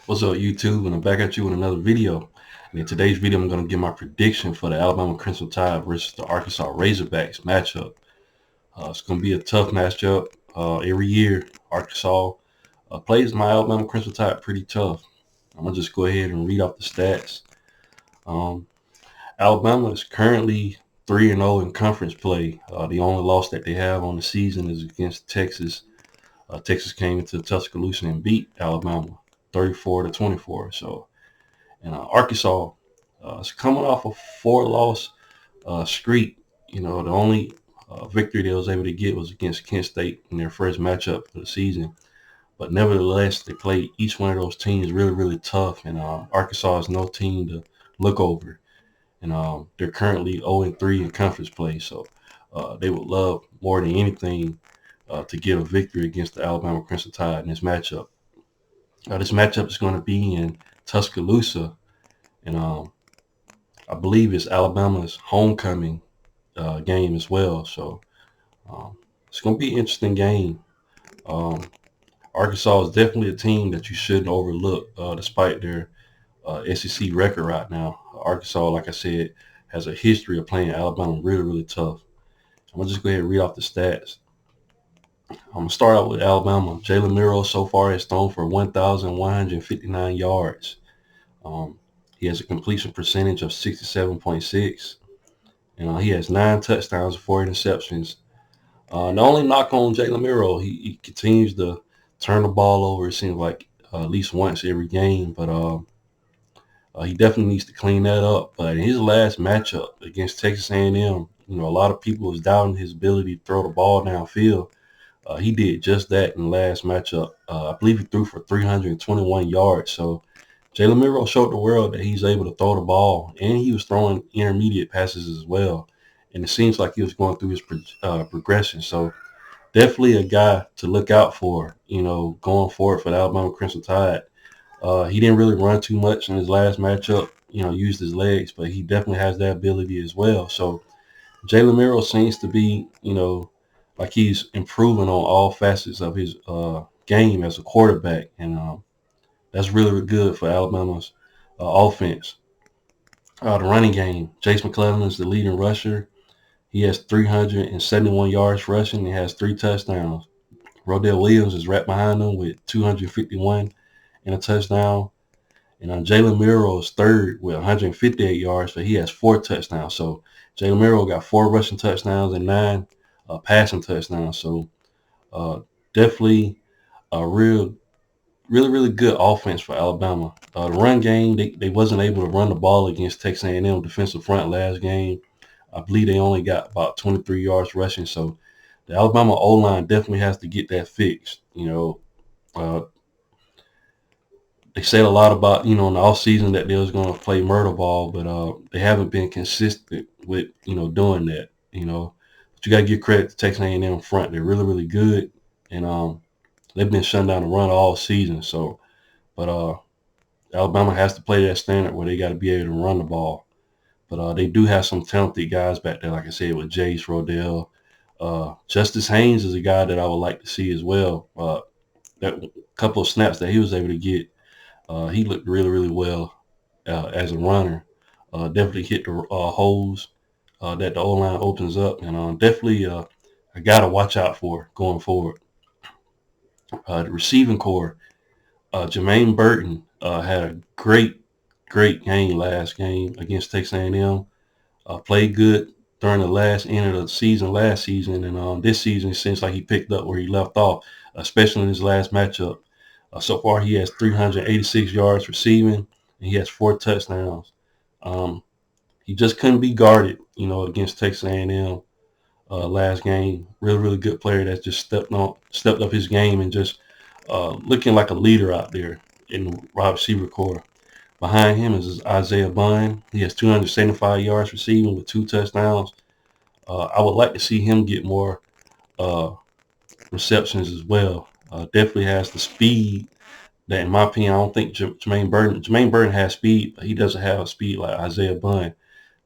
What's up, YouTube? And I'm back at you with another video. And in today's video, I'm going to give my prediction for the Alabama Crimson Tide versus the Arkansas Razorbacks matchup. It's going to be a tough matchup. Every year, Arkansas plays my Alabama Crimson Tide pretty tough. I'm going to just go ahead and read off the stats. Um, Alabama is currently 3-0 in conference play. The only loss that they have on the season is against Texas. Texas came into Tuscaloosa and beat Alabama 34-24. So, and Arkansas is coming off a 4-loss streak. You know, the only victory they was able to get was against Kent State in their first matchup of the season. But nevertheless, they played each one of those teams really, really tough. And Arkansas is no team to look over. And they're currently 0-3 in conference play. So they would love more than anything to get a victory against the Alabama Crimson Tide in this matchup. This matchup is going to be in Tuscaloosa, and I believe it's Alabama's homecoming game as well. So it's going to be an interesting game. Um, Arkansas is definitely a team that you shouldn't overlook, despite their SEC record right now. Arkansas, like I said, has a history of playing Alabama really, really tough. I'm going to just go ahead and read off the stats. I'm going to start out with Alabama. Jalen Miro so far has thrown for 1,159 yards. He has a completion percentage of 67.6. And he has 9 touchdowns and 4 interceptions. The only knock on Jalen Miro, he continues to turn the ball over, it seems like at least once every game. But he definitely needs to clean that up. But in his last matchup against Texas A&M, a lot of people was doubting his ability to throw the ball downfield. He did just that in the last matchup. I believe he threw for 321 yards. So Jalen Miro showed the world that he's able to throw the ball, and he was throwing intermediate passes as well. And it seems like he was going through his progression. So definitely a guy to look out for, going forward for the Alabama Crimson Tide. He didn't really run too much in his last matchup, used his legs, but he definitely has that ability as well. So Jalen Miro seems to be, like he's improving on all facets of his game as a quarterback. And that's really, really good for Alabama's offense. The running game, Jace McClellan is the leading rusher. He has 371 yards rushing. He has 3 touchdowns. Rodell Williams is right behind him with 251 and a touchdown. And Jalen Miro is third with 158 yards, but he has 4 touchdowns. So Jalen Miro got 4 rushing touchdowns and 9 passing touchdowns. So definitely a really, really good offense for Alabama. The run game, they wasn't able to run the ball against Texas A&M defensive front last game. I believe they only got about 23 yards rushing. So the Alabama O-line definitely has to get that fixed. They said a lot about, in the offseason that they was going to play murder ball, but they haven't been consistent with, doing that, But you got to give credit to Texas A&M front. They're really, really good. And they've been shutting down the run all season. So, but Alabama has to play that standard where they got to be able to run the ball. But they do have some talented guys back there, like I said, with Jace, Rodell. Justice Haynes is a guy that I would like to see as well. That couple of snaps that he was able to get, he looked really, really well as a runner. Definitely hit the holes that the O-line opens up, and definitely a guy to watch out for going forward. The receiving core, Jermaine Burton had a great game last game against Texas A&M. Played good during the last end of the season last season, and this season it seems like he picked up where he left off, especially in his last matchup. So far, he has 386 yards receiving, and he has 4 touchdowns. He just couldn't be guarded, against Texas A&M last game. Really, really good player that's just stepped up his game and just looking like a leader out there in the wide receiver core. Behind him is Isaiah Bond. He has 275 yards receiving with 2 touchdowns. I would like to see him get more receptions as well. Definitely has the speed that, in my opinion, I don't think Jermaine Burton has speed, but he doesn't have a speed like Isaiah Bond.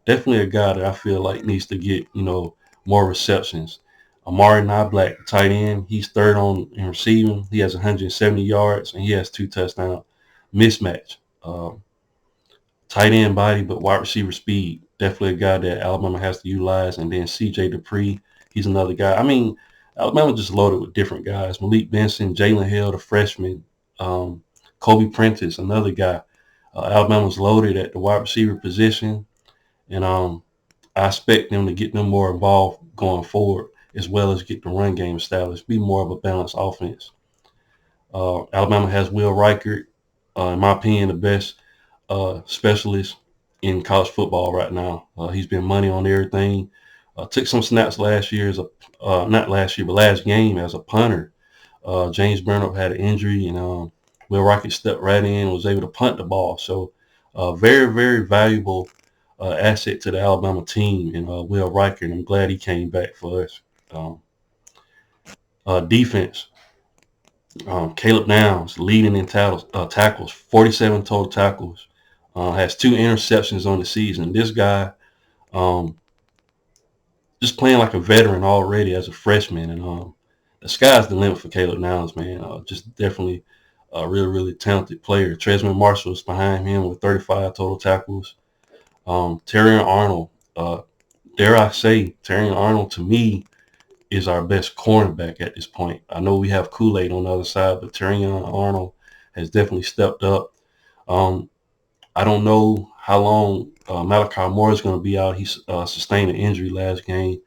Definitely a guy that I feel like needs to get, more receptions. Amari Niblack, tight end, he's third in receiving. He has 170 yards and he has 2 touchdowns. mismatch. Tight end body, but wide receiver speed. Definitely a guy that Alabama has to utilize. And then C.J. Dupree, he's another guy. I mean, Alabama just loaded with different guys. Malik Benson, Jalen Hill, the freshman, um, Kobe Prentice, another guy. Alabama's loaded at the wide receiver position, and I expect them to get them more involved going forward, as well as get the run game established, be more of a balanced offense. Alabama has Will Reichert, in my opinion, the best specialist in college football right now. He's been money on everything. Took some snaps last year as a not last year, but last game as a punter. James Burnett had an injury, and Will Rocket stepped right in and was able to punt the ball. So, very, very valuable asset to the Alabama team, and Will Riker, and I'm glad he came back for us. Um, Defense, Caleb Downs leading in tackles, 47 total tackles, has 2 interceptions on the season. This guy, um, just playing like a veteran already as a freshman, and the sky's the limit for Caleb Downs, man. Just definitely a really, really talented player. Tresman Marshall is behind him with 35 total tackles. Terrion Arnold, dare I say, Terrion Arnold to me is our best cornerback at this point. I know we have Kool-Aid on the other side, but Terrion Arnold has definitely stepped up. Um, I don't know how long Malachi Moore is going to be out. He sustained an injury last game.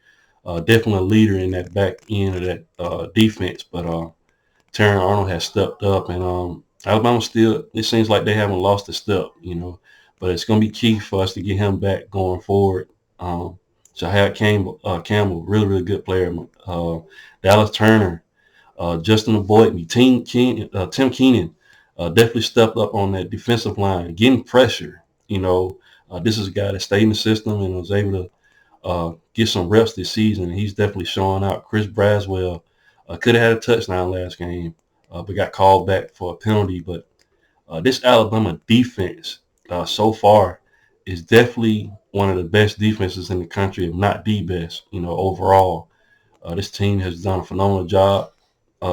Definitely a leader in that back end of that defense, but Terrion Arnold has stepped up, and Alabama still, it seems like they haven't lost a step, but it's going to be key for us to get him back going forward. Shahad Campbell, really, really good player. Dallas Turner, Justin Boyd, Tim Keenan definitely stepped up on that defensive line, getting pressure. This is a guy that stayed in the system and was able to get some reps this season. He's definitely showing out. Chris Braswell could have had a touchdown last game, but got called back for a penalty. But this Alabama defense so far is definitely one of the best defenses in the country, if not the best, overall. This team has done a phenomenal job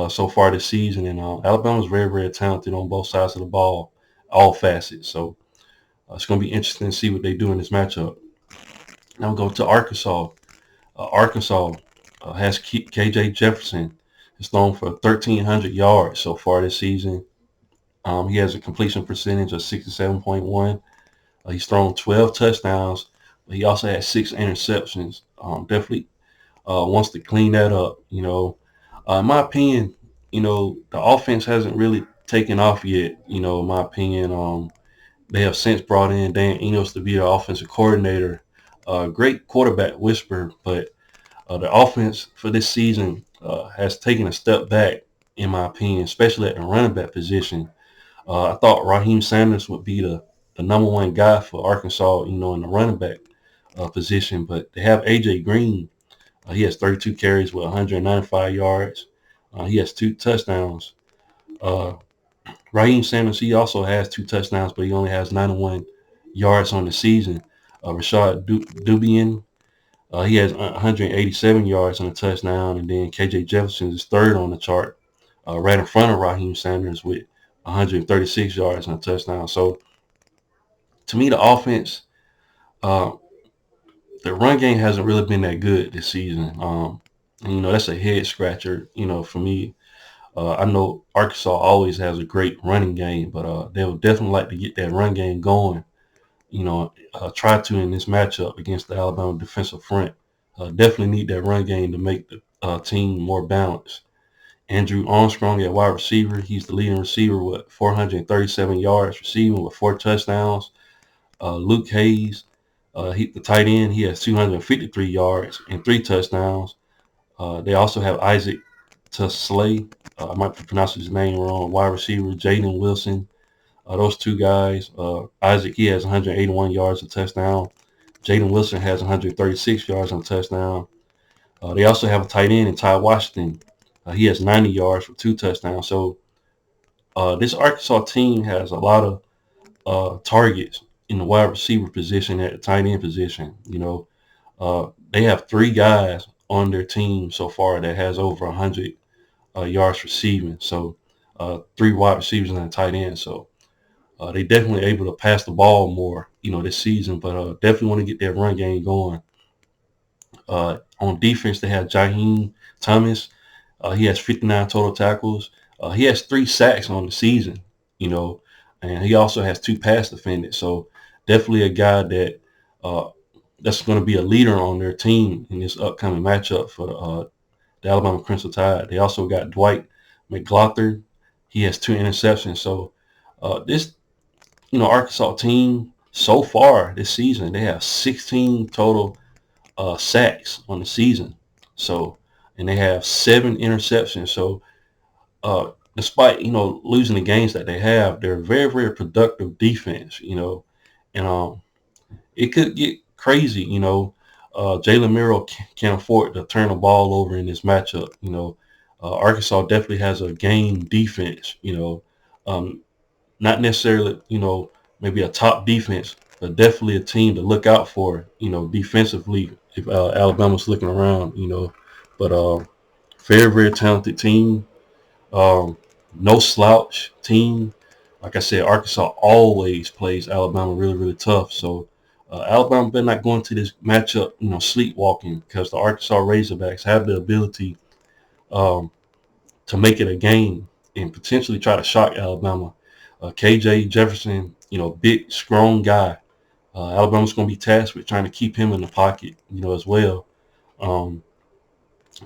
so far this season, and Alabama's very, very talented on both sides of the ball, all facets. So it's going to be interesting to see what they do in this matchup. Now we go to Arkansas. Arkansas has KJ Jefferson. He's thrown for 1,300 yards so far this season. He has a completion percentage of 67.1. He's thrown 12 touchdowns, but he also had 6 interceptions. Definitely wants to clean that up. In my opinion, the offense hasn't really taken off yet. In my opinion, they have since brought in Dan Enos to be the offensive coordinator. Great quarterback whisperer, but the offense for this season has taken a step back, in my opinion, especially at the running back position. I thought Raheem Sanders would be the number one guy for Arkansas, in the running back position, but they have A.J. Green. He has 32 carries with 195 yards. He has 2 touchdowns. Raheem Sanders, he also has 2 touchdowns, but he only has 91 yards on the season. Rashad Dubian, he has 187 yards on a touchdown, and then KJ Jefferson is third on the chart, right in front of Raheem Sanders with 136 yards on a touchdown. So, to me, the offense, uh, the run game hasn't really been that good this season. And, that's a head scratcher, for me. I know Arkansas always has a great running game, but they would definitely like to get that run game going. Try to in this matchup against the Alabama defensive front. Definitely need that run game to make the team more balanced. Andrew Armstrong at wide receiver. He's the leading receiver with 437 yards receiving with 4 touchdowns. Luke Hayes, the tight end, he has 253 yards and 3 touchdowns. They also have Isaac Tusley. I might pronounce his name wrong. Wide receiver Jaden Wilson. Those 2 guys. Isaac, he has 181 yards, a touchdown. Jaden Wilson has 136 yards on a touchdown. They also have a tight end in Ty Washington. He has 90 yards for 2 touchdowns. So this Arkansas team has a lot of targets in the wide receiver position, at the tight end position. They have 3 guys on their team so far that has over 100 yards receiving. So 3 wide receivers and a tight end. So They definitely able to pass the ball more, this season, but definitely want to get that run game going. On defense, they have Jaheim Thomas. He has 59 total tackles. He has 3 sacks on the season, you know, and he also has 2 pass defended. So definitely a guy uh, that's going to be a leader on their team in this upcoming matchup for the Alabama Crimson Tide. They also got Dwight McGlothern. He has 2 interceptions. So this, Arkansas team so far this season, they have 16 total sacks on the season. So, and they have 7 interceptions. So, despite losing the games that they have, they're a very very productive defense. And it could get crazy. Jalen Miro can't afford to turn the ball over in this matchup. Arkansas definitely has a game defense. Um, Not necessarily maybe a top defense, but definitely a team to look out for. Defensively, if Alabama's looking around. But very very talented team. Um, no slouch team. Like I said, Arkansas always plays Alabama really, really tough. So Alabama better not go into this matchup, sleepwalking, because the Arkansas Razorbacks have the ability um, to make it a game and potentially try to shock Alabama. KJ Jefferson, big, strong guy. Alabama's going to be tasked with trying to keep him in the pocket, as well. Um,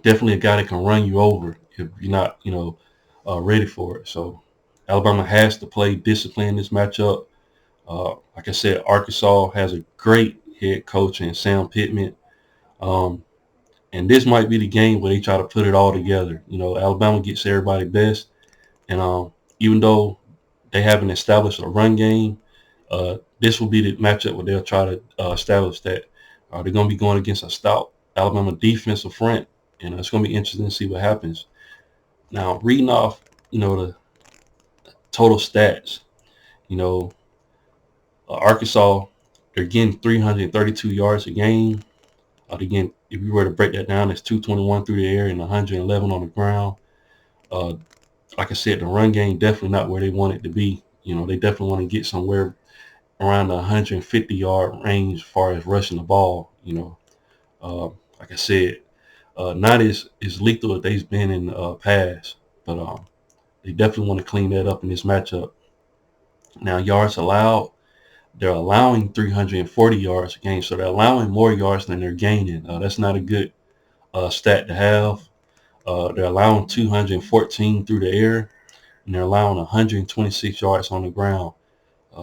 Definitely a guy that can run you over if you're not, ready for it. So Alabama has to play discipline in this matchup. Like I said, Arkansas has a great head coach in Sam Pittman. Um, and this might be the game where they try to put it all together. Alabama gets everybody best. And even though they haven't established a run game, this will be the matchup where they'll try to establish that. They're going to be going against a stout Alabama defensive front. And it's going to be interesting to see what happens. Now, reading off, the total stats, you know, Arkansas, they're getting 332 yards a game. Again, if you were to break that down, it's 221 through the air and 111 on the ground. Uh, like I said, the run game definitely not where they want it to be. They definitely want to get somewhere around the 150-yard range as far as rushing the ball. Uh, like I said, not as lethal as they've been in the past, but they definitely want to clean that up in this matchup. Now, yards allowed, they're allowing 340 yards a game, so they're allowing more yards than they're gaining. That's not a good stat to have. They're allowing 214 through the air, and they're allowing 126 yards on the ground.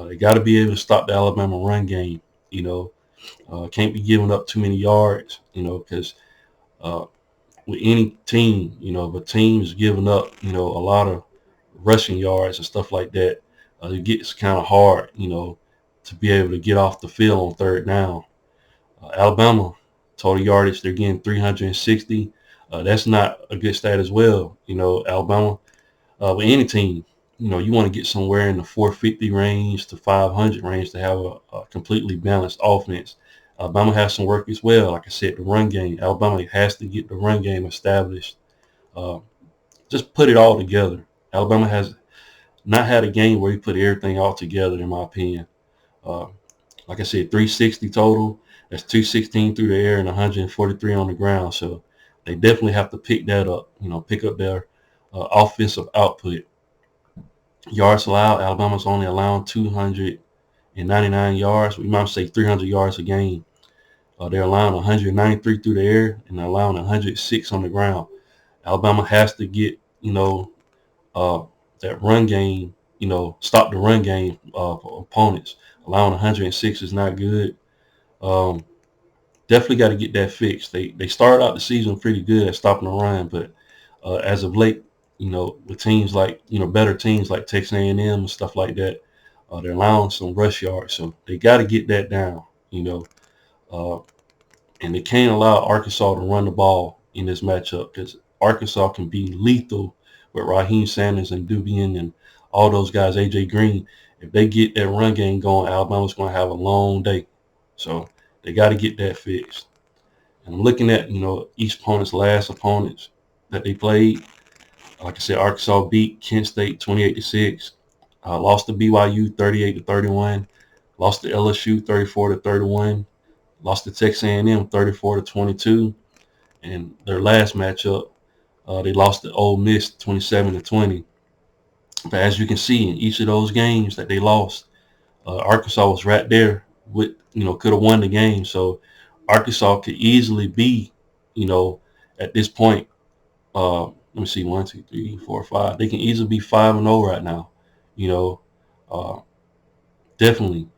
They got to be able to stop the Alabama run game. Can't be giving up too many yards. Because with any team, if a team is giving up, a lot of rushing yards and stuff like that, it gets kind of hard, to be able to get off the field on third down. Alabama, total yardage, they're getting 360. That's not a good stat as well. Alabama, with any team, you want to get somewhere in the 450 range to 500 range to have a completely balanced offense. Alabama has some work as well. Like I said, the run game. Alabama has to get the run game established. Uh, just put it all together. Alabama has not had a game where he put everything all together, in my opinion. Uh, like I said, 360 total. That's 216 through the air and 143 on the ground. So they definitely have to pick that up. Pick up their offensive output. Yards allowed. Alabama's only allowing 299 yards. We might say 300 yards a game. They're allowing 193 through the air and they're allowing 106 on the ground. Alabama has to get, uh, that run game, stop the run game for opponents. Allowing 106 is not good. Um, Definitely got to get that fixed. They started out the season pretty good at stopping the run, but as of late, with teams like, better teams like Texas A&M and stuff like that, they're allowing some rush yards. So they got to get that down, uh, and they can't allow Arkansas to run the ball in this matchup because Arkansas can be lethal with Raheem Sanders and Dubian and all those guys, A.J. Green. If they get that run game going, Alabama's going to have a long day. So they got to get that fixed. And I'm looking at, each opponent's last opponents that they played. Like I said, Arkansas beat Kent State 28-6. Lost to BYU 38-31. Lost to LSU 34-31. Lost to Texas A&M 34-22. And their last matchup, they lost to Ole Miss 27-20. But as you can see, in each of those games that they lost, Arkansas was right there with, could have won the game. So Arkansas could easily be, at this point, let me see, 1, 2, 3, 4, 5. They can easily be 5-0 right now. You know, uh, definitely.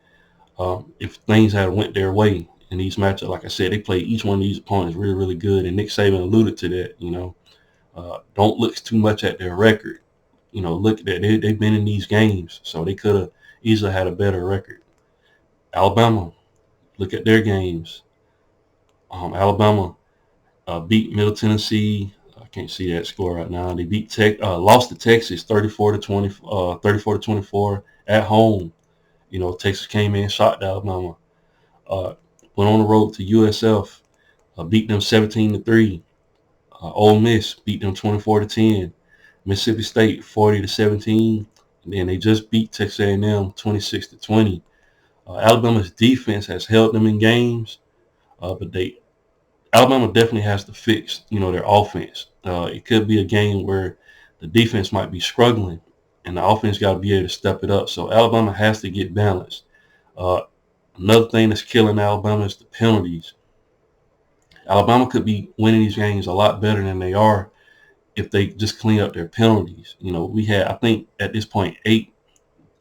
If things had went their way in these matchups, like I said, they played each one of these opponents really, really good. And Nick Saban alluded to that. Don't look too much at their record. Look at that. They've been in these games, so they could have easily had a better record. Alabama, look at their games. Alabama beat Middle Tennessee. I can't see that score right now. They lost to Texas 34-20, 34-24 at home. Texas came in, shocked Alabama. Uh, Went on the road to USF, beat them 17-3. Ole Miss beat them 24-10. Mississippi State 40-17. And then they just beat Texas A&M 26-20. Alabama's defense has held them in games, but Alabama definitely has to fix, their offense. It could be a game where the defense might be struggling, and the offense got to be able to step it up. So Alabama has to get balanced. Uh, Another thing that's killing Alabama is the penalties. Alabama could be winning these games a lot better than they are if they just clean up their penalties. We had, I think, at this point, 8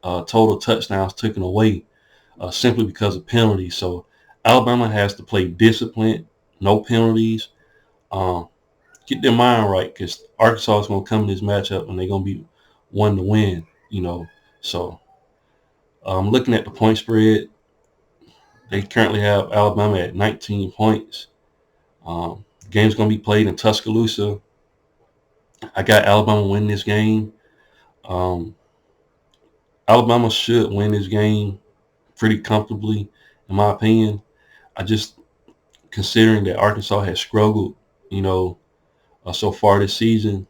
total touchdowns taken away simply because of penalties. So Alabama has to play disciplined, no penalties. Um, get their mind right, because Arkansas is going to come in this matchup and they're going to be one to win. So looking at the point spread, they currently have Alabama at 19 points. Game's going to be played in Tuscaloosa. I got Alabama winning this game. Um, Alabama should win this game pretty comfortably, in my opinion. I just, considering that Arkansas has struggled, so far this season,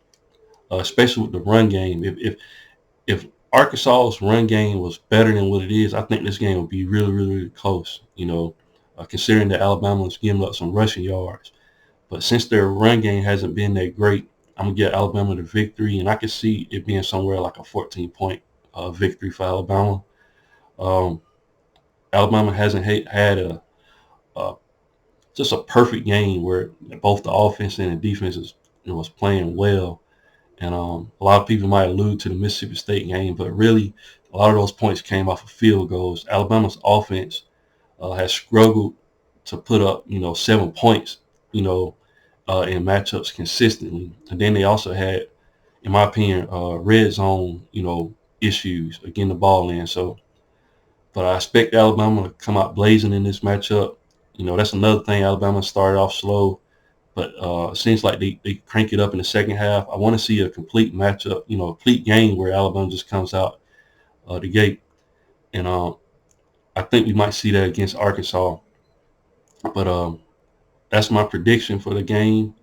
especially with the run game. If Arkansas's run game was better than what it is, I think this game would be really, really, really close. Considering that Alabama's giving up some rushing yards. But since their run game hasn't been that great, I'm gonna get Alabama the victory, and I can see it being somewhere like a 14-point victory for Alabama. Um, Alabama hasn't had a just a perfect game where both the offense and the defense was playing well. And a lot of people might allude to the Mississippi State game, but really a lot of those points came off of field goals. Alabama's offense has struggled to put up, 7 points, in matchups consistently. And then they also had, in my opinion, red zone, issues getting the ball in. So, but I expect Alabama to come out blazing in this matchup. That's another thing. Alabama started off slow, but it seems like they crank it up in the second half. I want to see a complete matchup, a complete game where Alabama just comes out the gate. And I think we might see that against Arkansas. But that's my prediction for the game.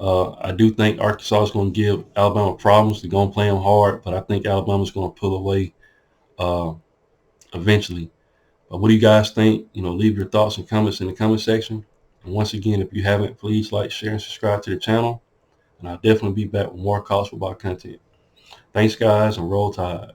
I do think Arkansas is going to give Alabama problems. They're going to play them hard, but I think Alabama's going to pull away eventually. But what do you guys think? Leave your thoughts and comments in the comment section. And once again, if you haven't, please like, share, and subscribe to the channel. And I'll definitely be back with more college football content. Thanks, guys, and roll tide.